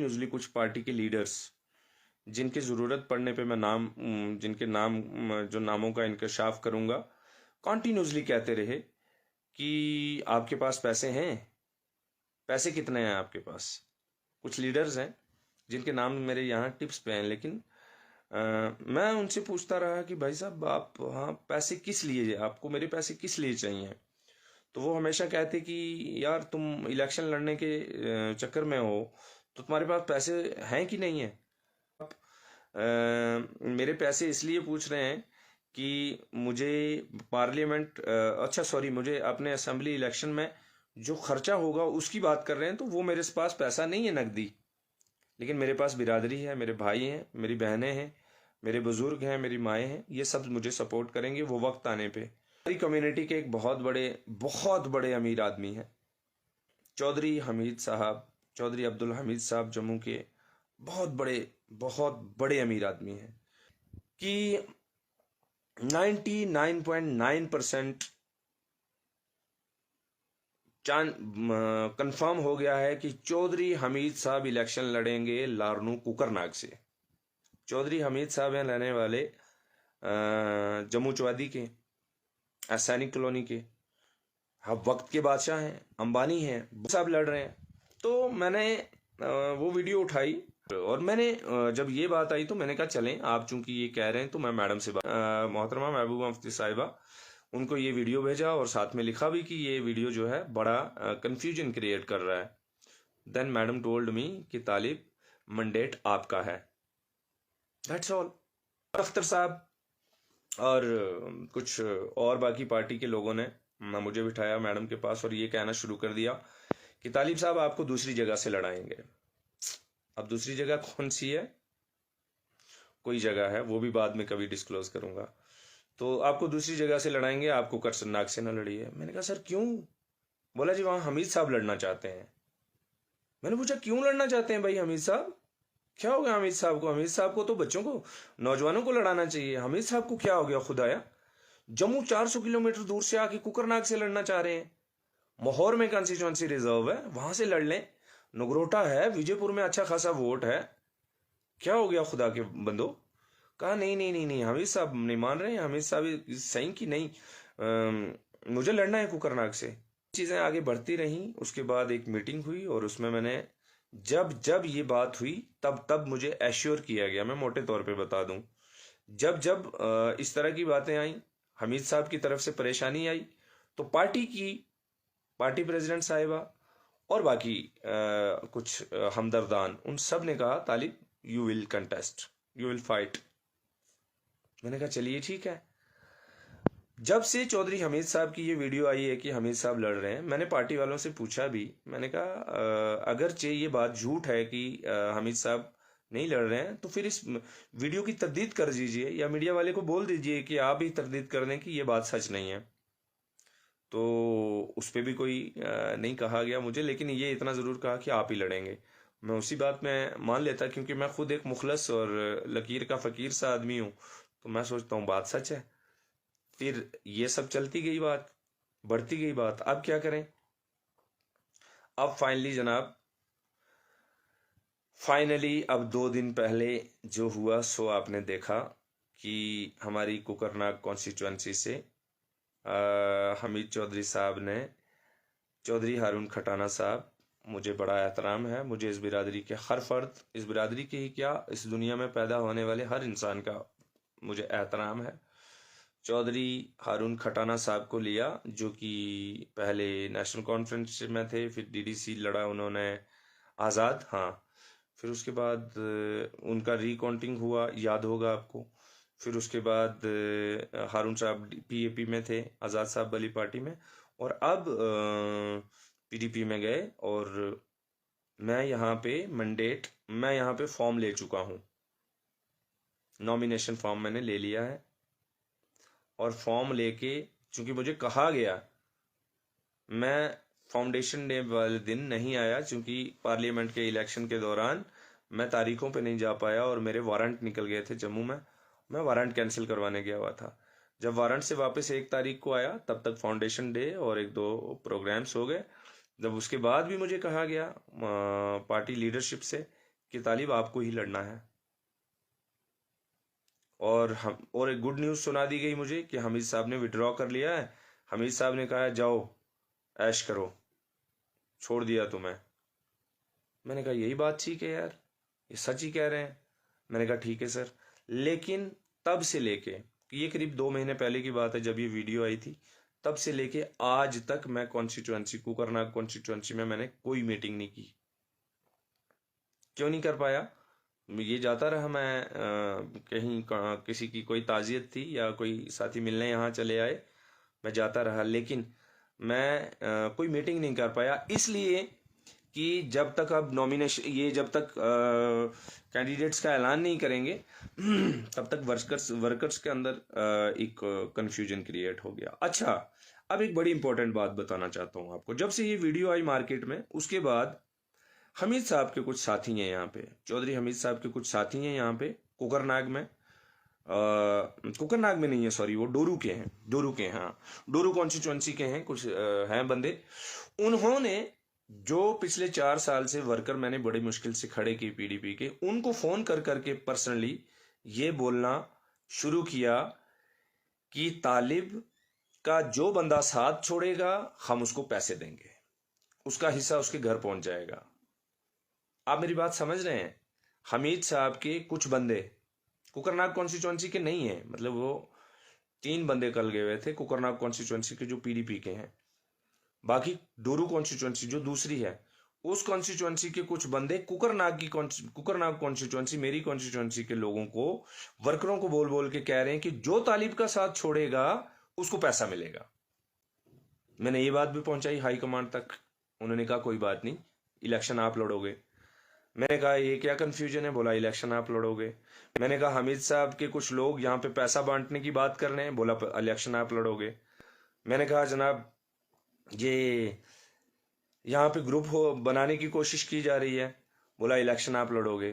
Continuously कुछ party के leaders जिनकी ज़रूरत पड़ने पे मैं जिनके नाम जो नामों का इंकशाफ करूँगा, कॉन्टीन्यूसली कहते रहे कि आपके पास पैसे हैं, पैसे कितने हैं आपके पास। कुछ लीडर्स हैं जिनके नाम मेरे यहाँ टिप्स पे हैं, लेकिन मैं उनसे पूछता रहा कि भाई साहब आप, हाँ पैसे किस लिए, आपको मेरे पैसे किस लिए चाहिए। तो वो हमेशा कहते कि यार तुम इलेक्शन लड़ने के चक्कर में हो, तो तुम्हारे पास पैसे हैं कि नहीं है। आप मेरे पैसे इसलिए पूछ रहे हैं कि मुझे पार्लियामेंट, अच्छा सॉरी, मुझे अपने असेंबली इलेक्शन में जो खर्चा होगा उसकी बात कर रहे हैं। तो वो मेरे पास पैसा नहीं है नकदी, लेकिन मेरे पास बिरादरी है, मेरे भाई हैं, मेरी बहनें हैं, मेरे बुजुर्ग हैं, मेरी माएँ हैं, ये सब मुझे सपोर्ट करेंगे वो वक्त आने पे। हमारी कम्युनिटी के एक बहुत बड़े अमीर आदमी हैं, चौधरी हमीद साहब, चौधरी अब्दुल हमीद साहब, जम्मू के बहुत बड़े अमीर आदमी हैं कि 99.9% कंफर्म हो गया है कि चौधरी हमीद साहब इलेक्शन लड़ेंगे लारनू कुकरनाग से। चौधरी हमीद साहब हैं रहने वाले जम्मू चौवादी के, सैनिक कॉलोनी के, अब वक्त के बादशाह हैं, अंबानी हैं, साहब लड़ रहे हैं। तो मैंने वो वीडियो उठाई और मैंने जब ये बात आई तो मैंने कहा चलें, आप चूंकि ये कह रहे हैं तो मैं मैडम से मोहतरमा महबूबा मुफ्ती साहिबा, उनको ये वीडियो भेजा और साथ में लिखा भी कि ये वीडियो जो है बड़ा कंफ्यूजन क्रिएट कर रहा है। देन मैडम टोल्ड मी कि तालिब मंडेट आपका है, दैट्स ऑल। अख्तर साहब और कुछ और बाकी पार्टी के लोगों ने मुझे बिठाया मैडम के पास और ये कहना शुरू कर दिया कि तालिब साहब आपको दूसरी जगह से लड़ाएंगे। अब दूसरी जगह कौन सी है, कोई जगह है, वो भी बाद में कभी डिस्क्लोज करूंगा। तो आपको दूसरी जगह से लड़ाएंगे, आपको करसनाग से ना लड़िए। मैंने कहा सर क्यों। बोला जी वहां हमीद साहब लड़ना चाहते हैं। मैंने पूछा क्यों लड़ना चाहते हैं भाई हमीद साहब, क्या हो गया हमीद साहब को। हमीद साहब को तो बच्चों को, नौजवानों को लड़ाना चाहिए, हमीद साहब को क्या हो गया खुदाया। जम्मू 400 किलोमीटर दूर से आके कुकरनाग से लड़ना चाह रहे हैं। मोहर में कंस्टिट्यूएंसी रिजर्व है, वहां से लड़ लें। नगरोटा है, विजयपुर में अच्छा खासा वोट है, क्या हो गया खुदा के बंदो। कहा नहीं हमीद साहब नहीं मान रहे हैं, हमीद साहब सही कि नहीं, मुझे लड़ना है कुकरनाग से। चीजें आगे बढ़ती रहीं। उसके बाद एक मीटिंग हुई और उसमें मैंने जब ये बात हुई तब मुझे एश्योर किया गया, मैं मोटे तौर पे बता दूं, जब इस तरह की बातें आई, हमीद साहब की तरफ से परेशानी आई, तो पार्टी प्रेसिडेंट साहिबा और बाकी कुछ हमदर्दान, उन सब ने कहा Talib you will contest, you will fight. मैंने कहा चलिए ठीक है। जब से चौधरी हमीद साहब की ये वीडियो आई है कि हमीद साहब लड़ रहे हैं, मैंने पार्टी वालों से पूछा भी, मैंने कहा अगरचे ये बात झूठ है कि हमीद साहब नहीं लड़ रहे हैं, तो फिर इस वीडियो की तरदीद कर दीजिए या मीडिया वाले को बोल दीजिए कि आप ही तरदीद कर दें कि ये बात सच नहीं है। तो उस पर भी कोई नहीं कहा गया मुझे, लेकिन ये इतना ज़रूर कहा कि आप ही लड़ेंगे। मैं उसी बात में मान लेता, क्योंकि मैं खुद एक मुखलस और लकीर का फ़कीर सा आदमी हूँ, तो मैं सोचता हूँ बात सच है। फिर ये सब चलती गई बात, बढ़ती गई बात। अब क्या करें। अब फाइनली जनाब, अब 2 दिन पहले जो हुआ सो आपने देखा कि हमारी कुकरनाग कॉन्स्टिट्यूएंसी से हमीद चौधरी साहब ने, चौधरी हारून खटाना साहब, मुझे बड़ा एहतराम है, मुझे इस बिरादरी के हर फर्द, इस बिरादरी के ही क्या, इस दुनिया में पैदा होने वाले हर इंसान का मुझे एहतराम है। चौधरी हारून खटाना साहब को लिया, जो कि पहले नेशनल कॉन्फ्रेंस में थे, फिर डीडीसी लड़ा उन्होंने आज़ाद, हाँ, फिर उसके बाद उनका रिकाउंटिंग हुआ, याद होगा आपको। फिर उसके बाद हारून साहब पीएपी में थे, आज़ाद साहब वाली पार्टी में, और अब पीडीपी में गए। और मैं यहाँ पे फॉर्म ले चुका हूँ, नॉमिनेशन फॉर्म मैंने ले लिया है। और फॉर्म लेके, चूंकि मुझे कहा गया, मैं फाउंडेशन डे वाले दिन नहीं आया, चूंकि पार्लियामेंट के इलेक्शन के दौरान मैं तारीखों पे नहीं जा पाया और मेरे वारंट निकल गए थे जम्मू में, मैं वारंट कैंसिल करवाने गया हुआ था। जब वारंट से वापस 1 तारीख को आया, तब तक फाउंडेशन डे और 1-2 प्रोग्राम्स हो गए। जब उसके बाद भी मुझे कहा गया पार्टी लीडरशिप से कि तालिब आपको ही लड़ना है। और एक गुड न्यूज़ सुना दी गई मुझे कि हामिद साहब ने विड्रॉ कर लिया है। हामिद साहब ने कहा जाओ ऐश करो, छोड़ दिया तुम्हें। मैंने कहा यही बात ठीक है यार, ये सच ही कह रहे हैं। मैंने कहा ठीक है सर। लेकिन तब से लेके, ये करीब 2 महीने पहले की बात है जब ये वीडियो आई थी, तब से लेके आज तक मैं कॉन्स्टिट्यूएंसी, कुकरनाग कॉन्स्टिट्यूएंसी में मैंने कोई मीटिंग नहीं की। क्यों नहीं कर पाया? ये जाता रहा, मैं कहीं किसी की कोई ताज़ियत थी या कोई साथी मिलने यहाँ चले आए, मैं जाता रहा, लेकिन मैं कोई मीटिंग नहीं कर पाया। इसलिए कि जब तक अब नॉमिनेशन, ये जब तक कैंडिडेट्स का ऐलान नहीं करेंगे तब तक वर्कर्स के अंदर एक कंफ्यूजन क्रिएट हो गया। अच्छा, अब एक बड़ी इंपॉर्टेंट बात बताना चाहता हूँ आपको। जब से ये वीडियो आई मार्केट में, उसके बाद हमीद साहब के कुछ साथी हैं यहाँ पे, चौधरी हमीद साहब के कुछ साथी हैं यहाँ पे कुकरनाग में, कुकरनाग में नहीं है सॉरी, वो डोरू के हैं, डोरू के, हाँ डोरू कॉन्स्टिट्यूएंसी के हैं कुछ हैं बंदे। उन्होंने जो पिछले 4 साल से वर्कर मैंने बड़ी मुश्किल से खड़े किए पीडीपी के, उनको फोन कर करके पर्सनली ये बोलना शुरू किया कि तालिब का जो बंदा साथ छोड़ेगा हम उसको पैसे देंगे, उसका हिस्सा उसके घर पहुंच जाएगा। आप मेरी बात समझ रहे हैं? हमीद साहब के कुछ बंदे कुकरनाग कॉन्स्टिट्यूएंसी के नहीं है, मतलब वो 3 बंदे कल गए हुए थे कुकरनाग कॉन्स्टिट्यूएंसी के जो पीडीपी के हैं। बाकी डोरू कॉन्स्टिट्यूएंसी जो दूसरी है, उस कॉन्स्टिट्यूएंसी के कुछ बंदे कुकरनाग कॉन्स्टिट्यूएंसी, मेरी कॉन्स्टिट्यूएंसी के लोगों को, वर्करों को बोल बोल के कह रहे हैं कि जो तालिब का साथ छोड़ेगा उसको पैसा मिलेगा। मैंने ये बात भी पहुंचाई हाई कमांड तक। उन्होंने कहा कोई बात नहीं, इलेक्शन आप लड़ोगे। मैंने कहा ये क्या कंफ्यूजन है? बोला इलेक्शन आप लड़ोगे। मैंने कहा हमीद साहब के कुछ लोग यहाँ पे पैसा बांटने की बात कर रहे हैं, बोला इलेक्शन आप लड़ोगे। मैंने कहा जनाब ये यहाँ पे ग्रुप बनाने की कोशिश की जा रही है, बोला इलेक्शन आप लड़ोगे।